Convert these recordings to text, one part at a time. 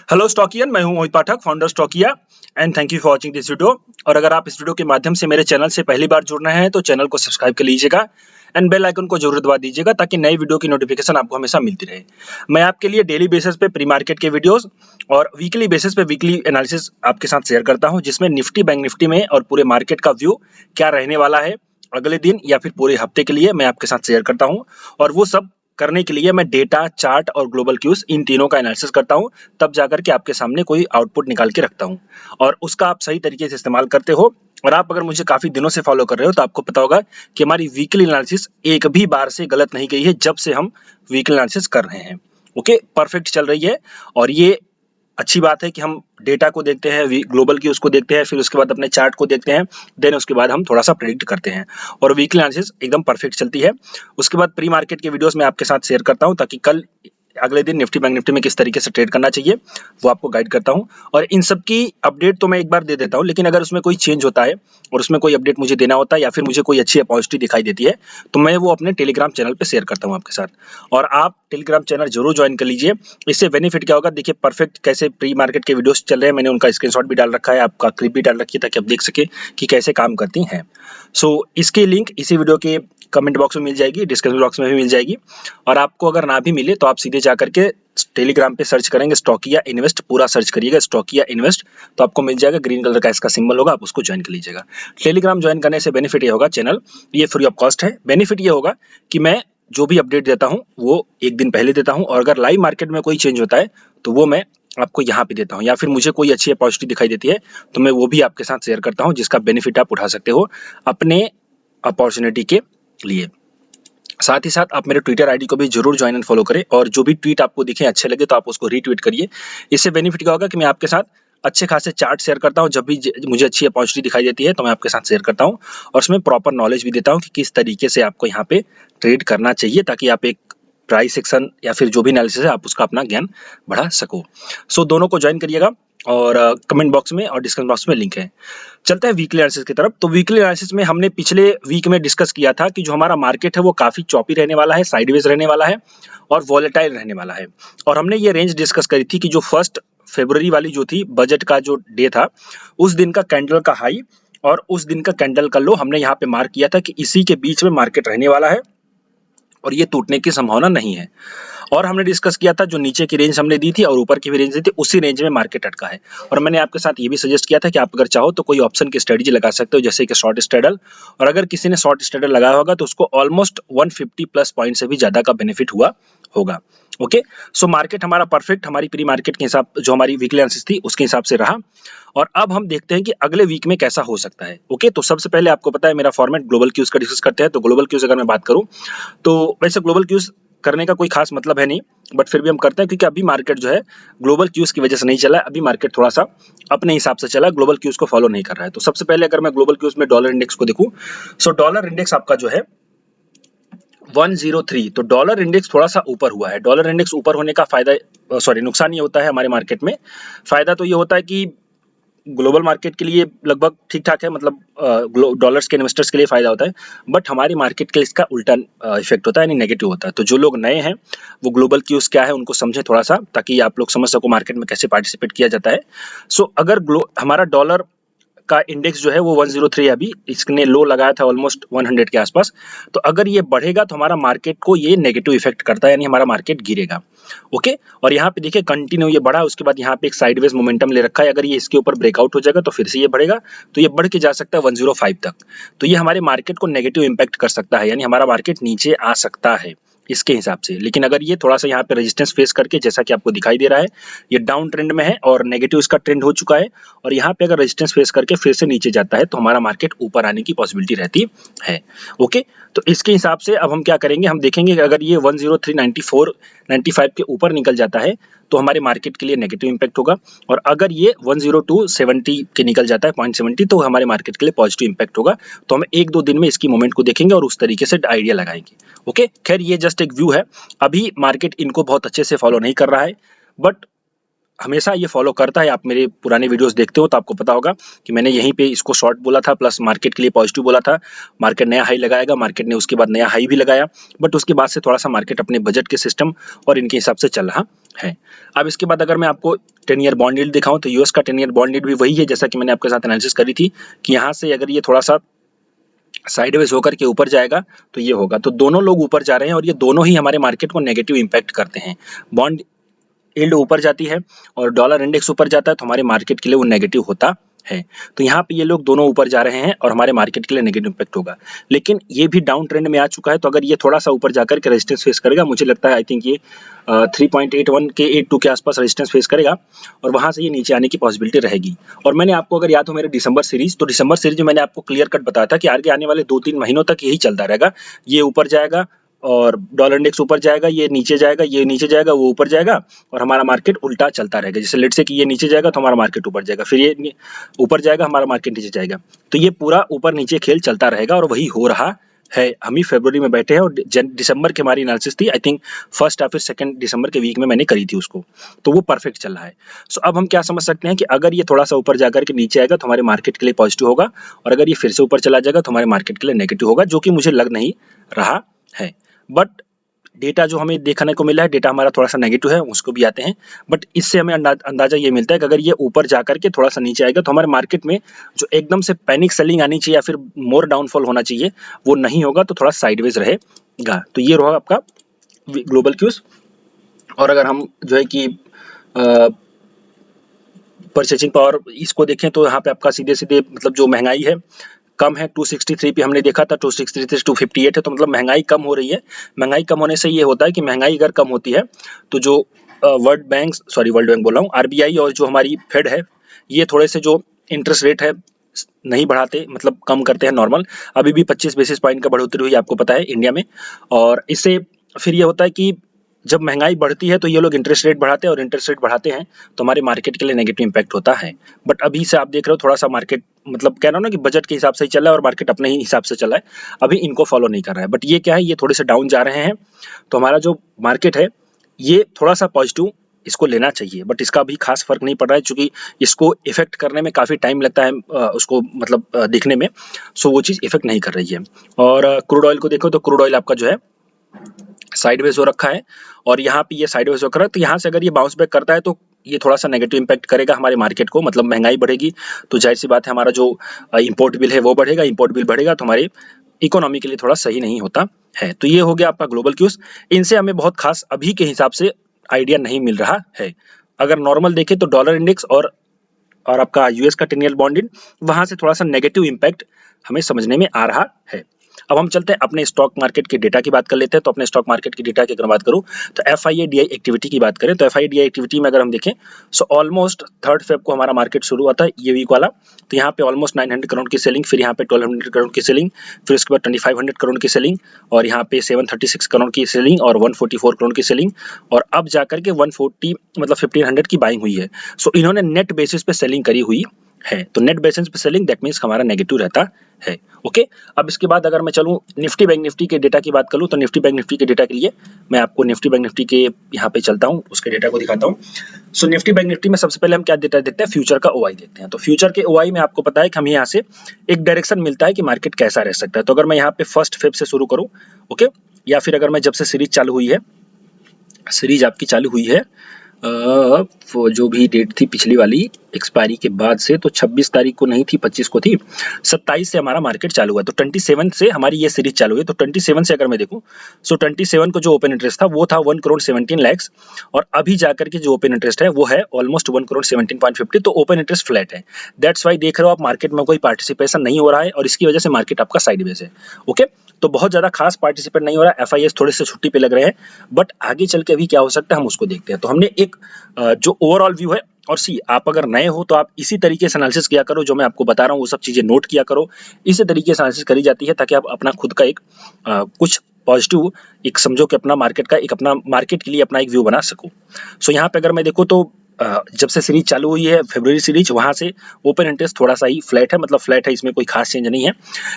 Hello Stockian, मैं हूं Mohit Pathak, founder Stockia and thank you for watching this video. और अगर आप इस वीडियो के माध्यम से मेरे चैनल से पहली बार जुड़ रहे हैं तो चैनल को सब्सक्राइब कर लीजिएगा एंड बेल आइकन को जरूर दबा दीजिएगा ताकि नई वीडियो की नोटिफिकेशन आपको हमेशा मिलती रहे। मैं आपके लिए डेली बेसिस पे प्री मार्केट के वीडियोस और वीकली बेसिस पे वीकली एनालिसिस आपके साथ शेयर करता हूं, जिसमें निफ्टी बैंक निफ्टी में और पूरे मार्केट का व्यू क्या रहने वाला है अगले दिन या फिर पूरे हफ्ते के लिए मैं आपके साथ शेयर करता हूं। और वो सब करने के लिए मैं डेटा, चार्ट और ग्लोबल क्यूज इन तीनों का एनालिसिस करता हूं, तब जाकर के आपके सामने कोई आउटपुट निकाल के रखता हूं और उसका आप सही तरीके से इस्तेमाल करते हो। और आप अगर मुझे काफी दिनों से फॉलो कर रहे हो तो आपको पता होगा कि हमारी वीकली एनालिसिस एक भी बार से गलत नहीं गई है जब से हम वीकली एनालिसिस कर रहे हैं। ओके, परफेक्ट चल रही है। और ये अच्छी बात है कि हम डेटा को देखते हैं, ग्लोबल की उसको देखते हैं, फिर उसके बाद अपने चार्ट को देखते हैं, देन उसके बाद हम थोड़ा सा प्रेडिक्ट करते हैं और वीकली एनालिसिस एकदम परफेक्ट चलती है। उसके बाद प्री मार्केट के वीडियोस मैं आपके साथ शेयर करता हूं ताकि कल अगले दिन निफ्टी बैंक निफ्टी में किस तरीके से ट्रेड करना चाहिए वो आपको गाइड करता हूं। और इन सब की अपडेट तो मैं एक बार दे देता हूं, लेकिन अगर उसमें कोई चेंज होता है और उसमें कोई अपडेट मुझे देना होता है या फिर मुझे कोई अच्छी अपॉर्चुनिटी दिखाई देती है तो मैं वो अपने टेलीग्राम चैनल पे शेयर करता हूं आपके साथ। और आप टेलीग्राम चैनल जरूर ज्वाइन कर लीजिए। इससे बेनिफिट क्या होगा, देखिए परफेक्ट कैसे प्री मार्केट के वीडियोस चल रहे हैं, मैंने उनका स्क्रीनशॉट भी डाल रखा है, आपका क्लिप भी डाल रखी है ताकि आप देख सके कि कैसे काम करती हैं। इसकी लिंक इसी वीडियो के कमेंट बॉक्स में मिल जाएगी, डिस्क्रिप्शन बॉक्स में भी मिल जाएगी। और आपको अगर ना भी मिले तो आप सीधे जाकर के टेलीग्राम पे सर्च करेंगे स्टॉकिया इन्वेस्ट, पूरा सर्च करिएगा स्टॉकिया इन्वेस्ट, तो आपको मिल जाएगा। ग्रीन कलर का इसका सिंबल होगा, आप उसको ज्वाइन कर लीजिएगा। टेलीग्राम ज्वाइन करने से बेनिफिट ये होगा, चैनल ये फ्री ऑफ कॉस्ट है। बेनिफिट ये होगा कि मैं जो भी अपडेट देता हूँ वो एक दिन पहले देता हूँ, और अगर लाइव मार्केट में कोई चेंज होता है तो वो मैं आपको यहाँ पे देता हूँ, या फिर मुझे कोई अच्छी अपॉर्चुनिटी दिखाई देती है तो मैं वो भी आपके साथ शेयर करता हूँ, जिसका बेनिफिट आप उठा सकते हो अपने अपॉर्चुनिटी के लिए। साथ ही साथ आप मेरे ट्विटर आईडी को भी जरूर ज्वाइन एंड फॉलो करें, और जो भी ट्वीट आपको दिखे अच्छे लगे तो आप उसको रीट्वीट करिए। इससे बेनिफिट क्या होगा कि मैं आपके साथ अच्छे खासे चार्ट शेयर करता हूं, जब भी मुझे अच्छी अपॉर्चुनिटी दिखाई देती है तो मैं आपके साथ शेयर करता हूं, और उसमें प्रॉपर नॉलेज भी देता हूं कि किस तरीके से आपको यहाँ पे ट्रेड करना चाहिए ताकि आप एक प्राइस सेक्शन या फिर जो भी एनालिसिस है आप उसका अपना ज्ञान बढ़ा सको। दोनों को ज्वाइन करिएगा, और कमेंट बॉक्स में और डिस्क्रिप्शन बॉक्स में लिंक है। चलते हैं वीकली एनालिसिस की तरफ। तो वीकली एनालिसिस में हमने पिछले वीक में डिस्कस किया था कि जो हमारा मार्केट है वो काफी चॉपी रहने वाला है, साइडवेज रहने वाला है और वॉलेटाइल रहने वाला है। और हमने ये रेंज डिस्कस करी थी कि जो 1 फरवरी वाली जो थी, बजट का जो डे था, उस दिन का कैंडल का हाई और उस दिन का कैंडल का लो हमने यहाँ पे मार्क किया था कि इसी के बीच में मार्केट रहने वाला है और ये टूटने की संभावना नहीं है। और हमने डिस्कस किया था जो नीचे की रेंज हमने दी थी और ऊपर की भी रेंज दी थी, उसी रेंज में मार्केट अटका है। और मैंने आपके साथ ये भी सजेस्ट किया था कि आप अगर चाहो तो कोई ऑप्शन की स्ट्रेटजी लगा सकते हो, जैसे कि शॉर्ट स्ट्रेडल। और अगर किसी ने शॉर्ट स्ट्रेडल लगाया होगा तो उसको ऑलमोस्ट 150 प्लस पॉइंट से भी ज्यादा का बेनिफिट हुआ होगा। ओके, मार्केट हमारा परफेक्ट हमारी प्री मार्केट के हिसाब, जो हमारी वीकली एनालिसिस थी उसके हिसाब से रहा। और अब हम देखते हैं कि अगले वीक में कैसा हो सकता है। ओके, तो सबसे पहले आपको पता है मेरा फॉर्मेट ग्लोबल क्यूज का डिस्कस करते हैं। तो ग्लोबल क्यूज अगर मैं बात करूं तो वैसे ग्लोबल क्यूज करने का कोई खास मतलब है नहीं, बट फिर भी हम करते हैं क्योंकि अभी मार्केट जो है ग्लोबल क्यूज की वजह से नहीं चला है। अभी मार्केट थोड़ा सा अपने हिसाब से चला है, ग्लोबल क्यूज को फॉलो नहीं कर रहा है। तो सबसे पहले अगर मैं ग्लोबल क्यूज में डॉलर इंडेक्स को देखूं, डॉलर इंडेक्स आपका जो है 103, तो डॉलर इंडेक्स थोड़ा सा ऊपर हुआ है। डॉलर इंडेक्स ऊपर होने का फायदा, नुकसान ये होता है हमारे मार्केट में। फायदा तो ये होता है कि ग्लोबल मार्केट के लिए लगभग ठीक ठाक है, मतलब डॉलर्स के इन्वेस्टर्स के लिए फायदा होता है, बट हमारी मार्केट के लिए इसका उल्टा इफेक्ट होता है, यानी नेगेटिव होता है। तो जो लोग नए हैं वो ग्लोबल क्यूज क्या है उनको समझे थोड़ा सा, ताकि आप लोग समझ सको मार्केट में कैसे पार्टिसिपेट किया जाता है। अगर हमारा डॉलर का इंडेक्स जो है वो 103 है, अभी इसने लो लगाया था ऑलमोस्ट 100 के आसपास, तो अगर ये बढ़ेगा तो हमारा मार्केट को ये नेगेटिव इफेक्ट करता है, यानी हमारा मार्केट गिरेगा। ओके, और यहाँ पे देखिए कंटिन्यू ये बढ़ा, उसके बाद यहाँ पे एक साइडवेज मोमेंटम ले रखा है। अगर ये इसके ऊपर ब्रेकआउट हो जाएगा तो फिर से ये बढ़ेगा, तो ये बढ़ के जा सकता है 105 तक। तो ये हमारे मार्केट को नेगेटिव इंपैक्ट कर सकता है, यानी हमारा मार्केट नीचे आ सकता है इसके हिसाब से। लेकिन अगर ये थोड़ा सा यहाँ पे रेजिस्टेंस फेस करके, जैसा कि आपको दिखाई दे रहा है, ये डाउन ट्रेंड में है और नेगेटिव इसका ट्रेंड हो चुका है, और यहाँ पे अगर रेजिस्टेंस फेस करके फिर से नीचे जाता है तो हमारा मार्केट ऊपर आने की पॉसिबिलिटी रहती है। ओके, तो इसके हिसाब से अब हम क्या करेंगे, हम देखेंगे कि अगर ये 103.94 95 के ऊपर निकल जाता है तो हमारे मार्केट के लिए नेगेटिव इंपैक्ट होगा, और अगर ये 102.70 के निकल जाता है 0.70 तो हमारे मार्केट के लिए पॉजिटिव इंपैक्ट होगा। तो हम एक दो दिन में इसकी मूवमेंट को देखेंगे और उस तरीके से आइडिया लगाएंगे। ओके, खैर ये जस्ट एक व्यू है, अभी मार्केट इनको बहुत अच्छे से फॉलो नहीं कर रहा है, बट हमेशा ये फॉलो करता है। आप मेरे पुराने वीडियोस देखते हो तो आपको पता होगा कि मैंने यहीं पे इसको शॉर्ट बोला था, प्लस मार्केट के लिए पॉजिटिव बोला था। मार्केट नया हाई लगाएगा, मार्केट ने उसके बाद नया हाई भी लगाया, बट उसके बाद से थोड़ा सा मार्केट अपने बजट के सिस्टम और इनके हिसाब से चल रहा है। अब इसके बाद अगर मैं आपको 10 ईयर बॉन्ड यील्ड दिखाऊं तो यूएस का 10 ईयर बॉन्ड यील्ड भी वही है जैसा कि मैंने आपके साथ एनालिसिस करी थी कि यहाँ से अगर ये थोड़ा सा साइडवेज होकर के ऊपर जाएगा तो ये होगा। तो दोनों लोग ऊपर जा रहे हैं और ये दोनों ही हमारे मार्केट को नेगेटिव इंपैक्ट करते हैं। बॉन्ड यील्ड ऊपर जाती है और डॉलर इंडेक्स ऊपर जाता है तो हमारे मार्केट के लिए वो नेगेटिव होता है। तो यहाँ पे ये लोग दोनों ऊपर जा रहे हैं और हमारे मार्केट के लिए नेगेटिव इंपैक्ट होगा। लेकिन ये भी डाउन ट्रेंड में आ चुका है, तो अगर ये थोड़ा सा ऊपर जाकर के रेजिस्टेंस फेस करेगा, मुझे लगता है आई थिंक ये 3.81 के 82 के आसपास रेजिस्टेंस फेस करेगा और वहां से ये नीचे आने की पॉसिबिलिटी रहेगी। और मैंने आपको अगर याद हो मेरे दिसंबर सीरीज, तो दिसंबर सीरीज में मैंने आपको क्लियर कट बताया था कि आगे आने वाले 2-3 महीनों तक यही चलता रहेगा। ये ऊपर जाएगा और डॉलर इंडेक्स ऊपर जाएगा, ये नीचे जाएगा, ये नीचे जाएगा, वो ऊपर जाएगा और हमारा मार्केट उल्टा चलता रहेगा। जैसे लेट्स से कि ये नीचे जाएगा तो हमारा मार्केट ऊपर जाएगा, फिर ये ऊपर जाएगा, हमारा मार्केट नीचे जाएगा। तो ये पूरा ऊपर नीचे खेल चलता रहेगा और वही हो रहा है। हम ही फरवरी में बैठे हैं और दिसंबर की हमारी एनालिसिस थी, आई थिंक फर्स्ट या फिर सेकंड दिसंबर के वीक में मैंने करी थी उसको, तो वो परफेक्ट चल रहा है। सो अब हम क्या समझ सकते हैं कि अगर ये थोड़ा सा ऊपर जाकर के नीचे आएगा तो हमारे मार्केट के लिए पॉजिटिव होगा और अगर ये फिर से ऊपर चला जाएगा तो हमारे मार्केट के लिए नेगेटिव होगा, जो कि मुझे लग नहीं रहा है। बट डेटा जो हमें देखने को मिला है, डेटा हमारा थोड़ा सा नेगेटिव है, उसको भी आते हैं। बट इससे हमें अंदाजा ये मिलता है कि अगर ये ऊपर जाकर के थोड़ा सा नीचे आएगा तो हमारे मार्केट में जो एकदम से पैनिक सेलिंग आनी चाहिए या फिर मोर डाउनफॉल होना चाहिए वो नहीं होगा, तो थोड़ा साइडवेज रहेगा। तो ये रहा आपका ग्लोबल क्यूज। और अगर हम जो है कि परचेजिंग पावर इसको देखें तो यहाँ पे आपका सीधे सीधे मतलब जो महंगाई है कम है। 263 पे हमने देखा था, 263 से 258 है, तो मतलब महंगाई कम हो रही है। महंगाई कम होने से ये होता है कि महंगाई अगर कम होती है तो जो वर्ल्ड बैंक बोल रहा हूँ, आरबीआई और जो हमारी फेड है, ये थोड़े से जो इंटरेस्ट रेट है नहीं बढ़ाते, मतलब कम करते हैं नॉर्मल। अभी भी 25 बेसिस पॉइंट का बढ़ोतरी हुई आपको पता है इंडिया में। और इससे फिर ये होता है कि जब महंगाई बढ़ती है तो ये लोग इंटरेस्ट रेट बढ़ाते हैं और इंटरेस्ट रेट बढ़ाते हैं तो हमारे मार्केट के लिए नेगेटिव इंपैक्ट होता है। बट अभी से आप देख रहे हो थोड़ा सा मार्केट मतलब कह रहा हूँ ना कि बजट के हिसाब से ही चल रहा है और मार्केट अपने ही हिसाब से चल रहा है, अभी इनको फॉलो नहीं कर रहा है। बट ये क्या है, ये थोड़े से डाउन जा रहे हैं तो हमारा जो मार्केट है ये थोड़ा सा पॉजिटिव इसको लेना चाहिए। बट इसका भी खास फर्क नहीं पड़ रहा है क्योंकि इसको इफेक्ट करने में काफ़ी टाइम लगता है, उसको मतलब दिखने में। सो वो चीज़ इफेक्ट नहीं कर रही है। और क्रूड ऑयल को देखो तो क्रूड ऑयल आपका जो है साइडवेज हो रखा है और यहाँ पे ये साइडवेज हो रखा है, तो यहाँ से अगर ये बाउंस बैक करता है तो ये थोड़ा सा नेगेटिव इंपैक्ट करेगा हमारे मार्केट को। मतलब महंगाई बढ़ेगी तो जाहिर सी बात है हमारा जो इंपोर्ट बिल है वो बढ़ेगा, इंपोर्ट बिल बढ़ेगा तो हमारी इकोनॉमी के लिए थोड़ा सही नहीं होता है। तो ये हो गया आपका ग्लोबल क्यूज। इनसे हमें बहुत खास अभी के हिसाब से आइडिया नहीं मिल रहा है। अगर नॉर्मल देखें तो डॉलर इंडेक्स और आपका यूएस का 10 ईयर बॉन्ड यील्ड, वहां से थोड़ा सा नेगेटिव इंपैक्ट हमें समझने में आ रहा है। अब हम चलते हैं अपने स्टॉक मार्केट के डेटा की बात कर लेते हैं। तो अपने स्टॉक मार्केट की डेटा की अगर बात करूं तो FIA-DI एक्टिविटी की बात करें तो FIA-DI एक्टिविटी में अगर हम देखें सो ऑलमोस्ट 3 फेब को हमारा मार्केट शुरू हुआ था ये वीक वाला। तो यहाँ पे ऑलमोस्ट 900 करोड़ की सेलिंग, फिर यहाँ पे 1200 करोड़ की सेलिंग, फिर उसके बाद 2500 करोड़ की सेलिंग और यहाँ पे 736 करोड़ की सेलिंग और 144 करोड़ की सेलिंग और अब जाकर के 140 मतलब 1500 की बाइंग हुई है। सो इन्होंने नेट बेसिस पे सेलिंग करी हुई है। तो नेट बेसिस पे सेलिंग दैट मींस हमारा नेगेटिव रहता है। ओके, अब इसके बाद अगर मैं चलूं निफ्टी बैंक निफ्टी के डेटा की बात करूं तो निफ्टी बैंक निफ्टी के डेटा के लिए मैं आपको निफ्टी बैंक निफ्टी के यहाँ पे चलता हूं, उसके डेटा को दिखाता हूं। सो निफ्टी बैंक निफ्टी में सबसे पहले हम क्या डेटा देखते हैं, फ्यूचर का OI देखते हैं। तो फ्यूचर के OI में आपको पता है कि हमें यहाँ से एक डायरेक्शन मिलता है कि मार्केट कैसा रह सकता है। तो अगर मैं यहाँ पे 1 फेब से शुरू करूँ, ओके, या फिर अगर मैं जब से सीरीज चालू हुई है, सीरीज आपकी चालू हुई है वो जो भी डेट थी पिछली वाली एक्सपायरी के बाद से, तो 26 तारीख को नहीं थी, 25 को थी, 27 से हमारा मार्केट चालू हुआ। तो 27 से हमारी ये सीरीज चालू हुई। तो 27 से अगर मैं देखूं सो 27 को जो ओपन इंटरेस्ट था वो था 1 करोड़ 17 लाख और अभी जाकर के जो ओपन इंटरेस्ट है वो है ऑलमोस्ट 1 करोड़ 17.50। तो ओपन इंटरेस्ट फ्लैट है। दैट्स वाई देख रहे हो आप मार्केट में कोई पार्टिसिपेशन नहीं हो रहा है और इसकी वजह से मार्केट आपका साइडवेज है। ओके, तो बहुत ज्यादा खास पार्टिसिपेट नहीं हो रहा है, FIS थोड़े से छुट्टी पे लग रहे हैं। बट आगे चल के अभी क्या हो सकता है हम उसको देखते हैं। तो हमने एक जो ओवरऑल व्यू है, और आप अगर नए हो तो आप इसी तरीके से एनालिसिस किया करो, जो मैं आपको बता रहा हूँ वो सब चीजें नोट किया करो। इसी तरीके से एनालिसिस करी जाती है ताकि आप अपना खुद का एक कुछ पॉजिटिव एक समझो कि अपना मार्केट का एक अपना मार्केट के लिए अपना एक व्यू बना सको। सो यहाँ पे अगर मैं देखूँ तो जब से सीरीज चालू हुई है फरवरी सीरीज, वहां से ओपन इंटरेस्ट थोड़ा सा ही फ्लैट है, मतलब फ्लैट है, इसमें कोई खास चेंज नहीं है।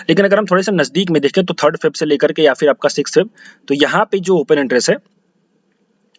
लेकिन अगर हम थोड़े से नजदीक में देखें तो 3 फेब से लेकर के या फिर आपका 6 फेब, तो यहाँ पे जो ओपन इंटरेस्ट है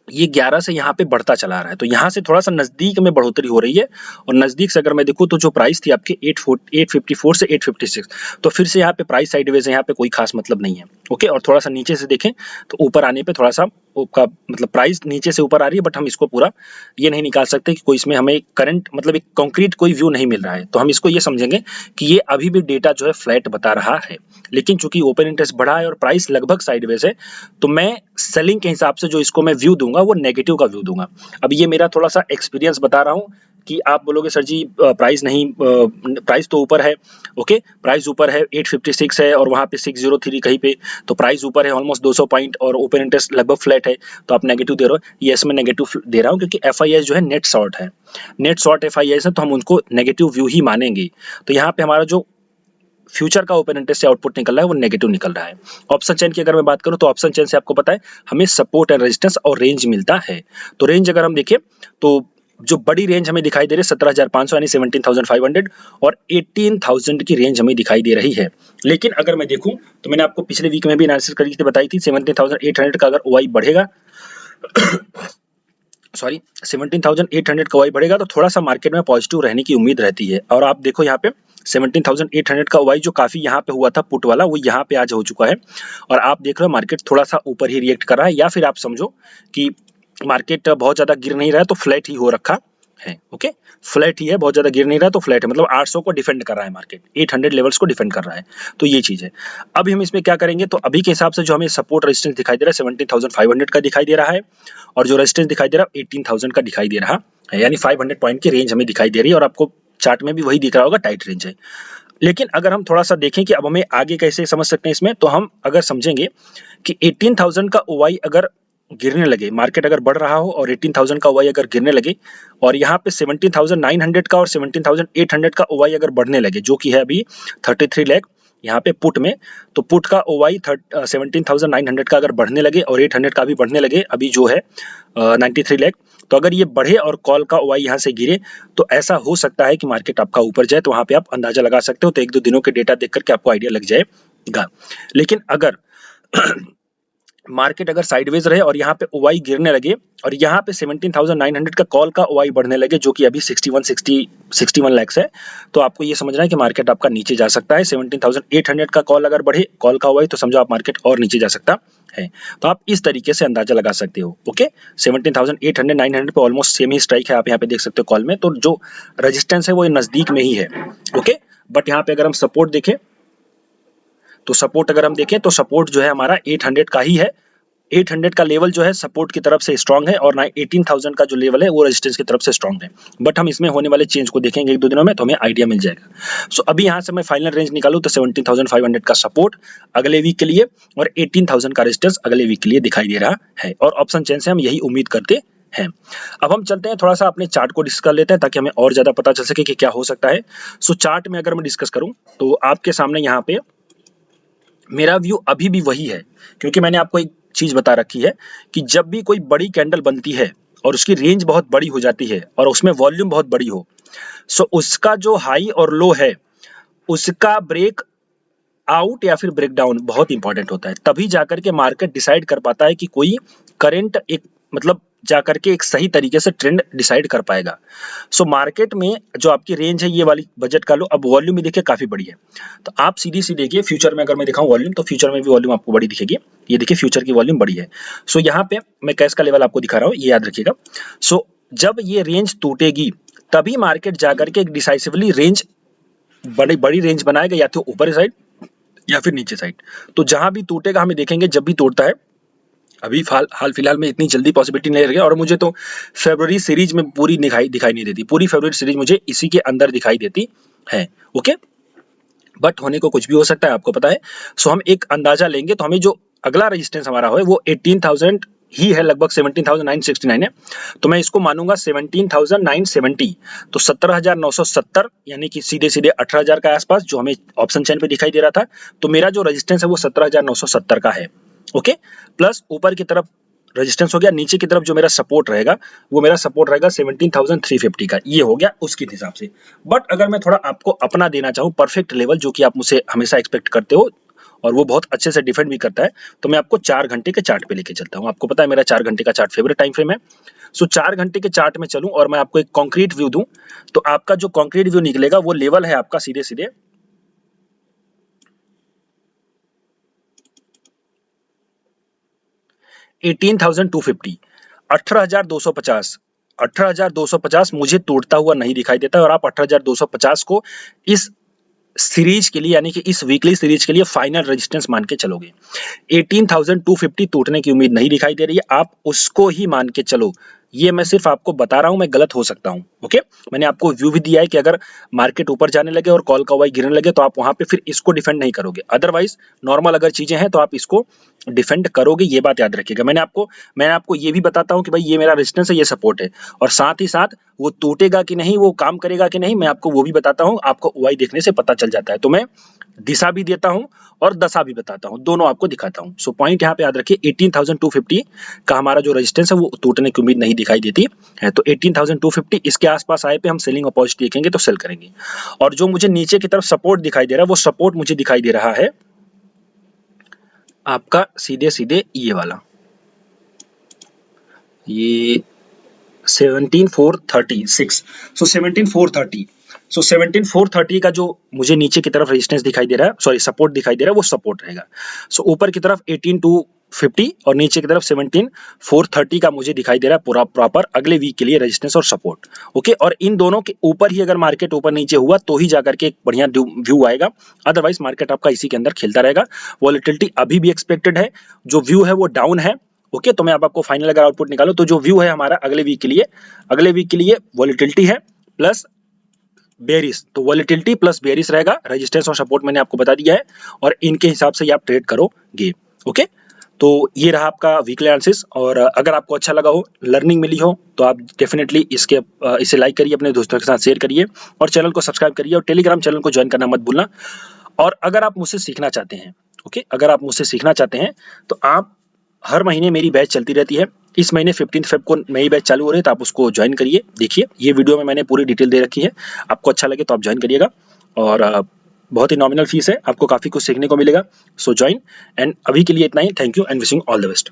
ये 11 से यहाँ पे बढ़ता चला आ रहा है, तो यहाँ से थोड़ा-सा नज़दीक में बढ़ोतरी हो रही है और नज़दीक से अगर मैं देखूँ तो जो प्राइस थी आपकी 854 से 856, तो फिर से यहाँ पे प्राइस साइडवेज है, यहाँ पे कोई खास मतलब नहीं है। ओके, और थोड़ा-सा नीचे से देखें तो ऊपर आने पे थोड़ा-सा का मतलब प्राइस नीचे से ऊपर आ रही है, बट हम इसको पूरा ये नहीं निकाल सकते कि कोई इसमें हमें करंट मतलब एक कॉन्क्रीट कोई व्यू नहीं मिल रहा है। तो हम इसको ये समझेंगे कि ये अभी भी डेटा जो है फ्लैट बता रहा है, लेकिन चूंकि ओपन इंटरेस्ट बढ़ा है और प्राइस लगभग साइडवेज है, तो मैं सेलिंग के हिसाब से जो इसको मैं व्यू दूंगा वो नेगेटिव का व्यू दूंगा। अब ये मेरा थोड़ा सा एक्सपीरियंस बता रहा हूँ कि आप बोलोगे सर जी प्राइस नहीं, प्राइस तो ऊपर है। ओके, प्राइस ऊपर है, 856 है और वहाँ पे 603 कहीं पे, तो प्राइस ऊपर है ऑलमोस्ट 200 पॉइंट और ओपन इंटरेस्ट लगभग फ्लैट है, तो आप नेगेटिव दे रहे हो। यस, मैं नेगेटिव दे रहा हूँ क्योंकि एफआईआई जो है नेट शॉर्ट है, नेट शॉर्ट एफआईआई है, तो हम उनको नेगेटिव व्यू ही मानेंगे। तो यहाँ पे हमारा जो फ्यूचर का ओपन इंटरेस्ट से आउटपुट निकल रहा है वो नेगेटिव निकल रहा है। ऑप्शन चेन की अगर मैं बात करूं तो ऑप्शन चेन से आपको पता है हमें सपोर्ट एंड रेजिस्टेंस और रेंज मिलता है। तो रेंज अगर हम देखें तो जो बड़ी रेंज हमें दिखाई दे रही है 17,500 यानी 17,500 और 18,000 की रेंज हमें दिखाई दे रही है। लेकिन अगर मैं देखूं तो मैंने आपको पिछले वीक में भी एनालिसिस करके बताई थी 17,800 का अगर ओआई बढ़ेगा सॉरी 17,800 का ओआई बढ़ेगा तो थोड़ा सा मार्केट में पॉजिटिव रहने की उम्मीद रहती है। और आप देखो यहाँ पे 17,800 का ओआई जो काफी यहाँ पे हुआ था पुट वाला, वो यहाँ पे आज हो चुका है और आप देख रहे हो मार्केट थोड़ा सा ऊपर ही रिएक्ट कर रहा है, या फिर आप समझो कि मार्केट बहुत ज्यादा गिर नहीं रहा है तो फ्लैट ही हो रखा है। ओके, फ्लैट ही है, बहुत ज्यादा गिर नहीं रहा है तो फ्लैट है, मतलब 800 को डिफेंड कर रहा है मार्केट, 800 लेवल्स को डिफेंड कर रहा है। तो ये चीज है। अभी हम इसमें क्या करेंगे, तो अभी के हिसाब से जो हमें सपोर्ट रेजिस्टेंस दिखाई दे रहा है 17,500 का दिखाई दे रहा है और जो रेजिस्टेंस दिखाई दे रहा है 18,000 का दिखाई दे रहा है, यानी 500 पॉइंट की रेंज हमें दिखाई दे रही है और आपको चार्ट में भी वही दिख रहा होगा, टाइट रेंज है। लेकिन अगर हम थोड़ा सा देखें कि अब हमें आगे कैसे समझ सकते हैं इसमें, तो हम अगर समझेंगे कि 18,000 का ओवाई अगर गिरने लगे, मार्केट अगर बढ़ रहा हो और 18,000 का ओवाई अगर गिरने लगे और यहाँ पे 17,900 का और 17,800 का ओवाई अगर बढ़ने लगे, जो कि है अभी 33 लाख यहाँ पे पुट में, तो पुट का ओवाई 17,900 का अगर बढ़ने लगे और 800 का भी बढ़ने लगे, अभी जो है 93 लाख, तो अगर ये बढ़े और कॉल का ओवाई यहाँ से गिरे तो ऐसा हो सकता है कि मार्केट आपका ऊपर जाए। तो वहां पे आप अंदाजा लगा सकते हो, तो 1-2 दिनों के डेटा देख करके आपको आइडिया लग जाएगा। लेकिन अगर मार्केट अगर साइडवेज रहे और यहाँ पे ओवाई गिरने लगे और यहाँ पे 17,900 का कॉल का ओवाई बढ़ने लगे, जो कि अभी 61 लाख है, तो आपको ये समझना है कि मार्केट आपका नीचे जा सकता है। 17,800 का कॉल अगर बढ़े, कॉल का ओवाई, तो समझो आप मार्केट और नीचे जा सकता है। तो आप इस तरीके से अंदाजा लगा सकते हो। ओके, 17,800 900 पे ऑलमोस्ट सेम ही स्ट्राइक है, आप यहाँ पे देख सकते हो कॉल में, तो जो रेजिस्टेंस है वो नजदीक में ही है। ओके, बट यहाँ पे अगर हम सपोर्ट देखें तो सपोर्ट अगर हम देखें तो सपोर्ट जो है हमारा 800 का ही है। 800 का लेवल जो है सपोर्ट की तरफ से स्ट्रांग है और 18,000 का जो लेवल है वो रेजिस्टेंस की तरफ से स्ट्रांग है। बट हम इसमें होने वाले चेंज को देखेंगे 1-2 दिनों में, तो हमें आइडिया मिल जाएगा। सो अभी यहाँ से मैं फाइनल रेंज निकालूं तो 17,500 का सपोर्ट अगले वीक के लिए और 18,000 का रेजिस्टेंस अगले वीक के लिए दिखाई दे रहा है और ऑप्शन चेन से हम यही उम्मीद करते हैं। अब हम चलते हैं थोड़ा सा अपने चार्ट को डिस्कस कर लेते हैं ताकि हमें और ज्यादा पता चल सके कि क्या हो सकता है। सो चार्ट में अगर मैं डिस्कस करूं तो आपके सामने यहाँ पे मेरा व्यू अभी भी वही है, क्योंकि मैंने आपको एक चीज बता रखी है कि जब भी कोई बड़ी कैंडल बनती है और उसकी रेंज बहुत बड़ी हो जाती है और उसमें वॉल्यूम बहुत बड़ी हो, सो उसका जो हाई और लो है उसका ब्रेक आउट या फिर ब्रेक डाउन बहुत इंपॉर्टेंट होता है। तभी जाकर के मार्केट डिसाइड कर पाता है कि कोई करंट एक मतलब जाकर के एक सही तरीके से ट्रेंड डिसाइड कर पाएगा। सो मार्केट में जो आपकी रेंज है ये वाली बजट का लो, अब वॉल्यूम भी देखिए काफी बड़ी है, तो आप सीधी सी देखिए फ्यूचर में अगर मैं दिखाऊं वॉल्यूम, तो फ्यूचर में भी वॉल्यूम आपको बड़ी दिखेगी। ये देखिए फ्यूचर की वॉल्यूम बड़ी है। सो यहाँ पे मैं कैश का लेवल आपको दिखा रहा हूँ, ये याद रखिएगा। सो जब ये रेंज टूटेगी तभी मार्केट जाकर के एक डिसाइसिवली रेंज बड़ी बड़ी रेंज बनाएगा, या तो ऊपर साइड या फिर नीचे साइड। तो जहां भी टूटेगा हमें देखेंगे, जब भी टूटता है, अभी हाल फिलहाल में इतनी जल्दी पॉसिबिलिटी नहीं रही है और मुझे तो फरवरी सीरीज में पूरी दिखाई नहीं देती, पूरी फरवरी सीरीज मुझे इसी के अंदर दिखाई देती है। ओके, बट होने को कुछ भी हो सकता है, आपको पता है। सो हम एक अंदाजा लेंगे तो हमें जो अगला रेजिस्टेंस हमारा हो वो 18,000 ही है, लगभग 17,969 है, तो मैं इसको मानूंगा 17,970, तो 17,970 यानी कि सीधे सीधे 18,000 का आसपास जो हमें ऑप्शन चेन पे दिखाई दे रहा था। तो मेरा जो रेजिस्टेंस है वो 17,970 का है। ओके, प्लस ऊपर की तरफ रेजिस्टेंस हो गया, नीचे की तरफ जो मेरा सपोर्ट रहेगा वो मेरा सपोर्ट रहेगा 17,350 का, ये हो गया उसके हिसाब से। बट अगर मैं थोड़ा आपको अपना देना चाहूँ परफेक्ट लेवल, जो कि आप मुझसे हमेशा एक्सपेक्ट करते हो, और वो बहुत अच्छे से डिफेंड भी करता है। तो मैं आपको 4 घंटे के चार्ट पे लेके चलता हूँ। आपको पता है मेरा 4 घंटे का चार्ट फेवरेट टाइम फ्रेम है। सो 4 घंटे के चार्ट में चलूं और मैं आपको एक कॉन्क्रीट व्यू दूं, तो आपका जो कॉन्क्रीट व्यू निकलेगा वो लेवल है आपका सीधे सीधे 18,250, 18,250, 18,250 मुझे तोड़ता हुआ नहीं दिखाई देता और आप 18,250 को इस सीरीज के लिए यानी कि इस वीकली सीरीज के लिए फाइनल रेजिस्टेंस मान के चलोगे। 18,250 टूटने की उम्मीद नहीं दिखाई दे रही है, आप उसको ही मान के चलो। ये मैं सिर्फ आपको बता रहा हूं, मैं गलत हो सकता हूं। ओके, मैंने आपको व्यू भी दिया है कि अगर मार्केट ऊपर जाने लगे और कॉल का वाई गिरने लगे तो आप वहां पे फिर इसको डिफेंड नहीं करोगे, अदरवाइज नॉर्मल अगर चीजें हैं तो आप इसको डिफेंड करोगे, ये बात याद रखिएगा। मैंने आपको ये भी बताता हूं कि भाई ये मेरा रेजिस्टेंस है, ये सपोर्ट है, और साथ ही साथ वो टूटेगा कि नहीं, वो काम करेगा कि नहीं, मैं आपको वो भी बताता हूं। आपको वाई देखने से पता चल जाता है। तो मैं दिशा भी देता हूं और दशा भी बताता हूं, दोनों आपको दिखाता हूं। सो पॉइंट यहाँ पे याद रखिए, 18,250 का हमारा जो रेजिस्टेंस है वो टूटने की उम्मीद नहीं दिखाई देती है। तो 18,250 इसके आसपास आए पे हम सेलिंग अपॉर्चुनिटी देखेंगे तो सेल करेंगे। और जो मुझे नीचे की तरफ सपोर्ट दिखाई दे रहा है, वो सपोर्ट मुझे दिखाई दे रहा है आपका सीधे सीधे ये वाला, ये 17,436। सो 17,430, सो 17,430 का जो मुझे नीचे की तरफ रेजिस्टेंस दिखाई दे रहा है, सॉरी सपोर्ट दिखाई दे रहा है, वो सपोर्ट रहेगा। सो ऊपर की तरफ 18,250 और नीचे की तरफ 17,430 का मुझे दिखाई दे रहा है पूरा प्रॉपर अगले वीक के लिए रेजिस्टेंस और सपोर्ट। ओके, और इन दोनों के ऊपर ही अगर मार्केट ऊपर नीचे हुआ तो ही जाकर के एक बढ़िया व्यू आएगा, अदरवाइज मार्केट आपका इसी के अंदर खेलता रहेगा। वॉलेटिलिटी अभी भी एक्सपेक्टेड है, जो व्यू है वो डाउन है। ओके, तो मैं आपको फाइनल अगर आउटपुट निकालो तो जो व्यू है हमारा अगले वीक के लिए वॉलेटिलिटी है प्लस बेयरिश, तो वॉलेटिलिटी प्लस बेयरिश रहेगा। रेजिस्टेंस और सपोर्ट मैंने आपको बता दिया है और इनके हिसाब से आप ट्रेड करोगे। ओके, तो ये रहा आपका वीकली एनालिसिस। और अगर आपको अच्छा लगा हो, लर्निंग मिली हो, तो आप डेफिनेटली इसे लाइक करिए, अपने दोस्तों के साथ शेयर करिए और चैनल को सब्सक्राइब करिए और टेलीग्राम चैनल को ज्वाइन करना मत भूलना। और अगर आप मुझसे सीखना चाहते हैं, ओके, अगर आप मुझसे सीखना चाहते हैं तो आप हर महीने मेरी बैच चलती रहती है। इस महीने 15 फेब को नई बैच चालू हो रही है, तो आप उसको ज्वाइन करिए। देखिए, ये वीडियो में मैंने पूरी डिटेल दे रखी है, आपको अच्छा लगे तो आप ज्वाइन करिएगा। और बहुत ही नॉमिनल फीस है, आपको काफ़ी कुछ सीखने को मिलेगा। सो ज्वाइन, एंड अभी के लिए इतना ही। Thank you and wishing all the best.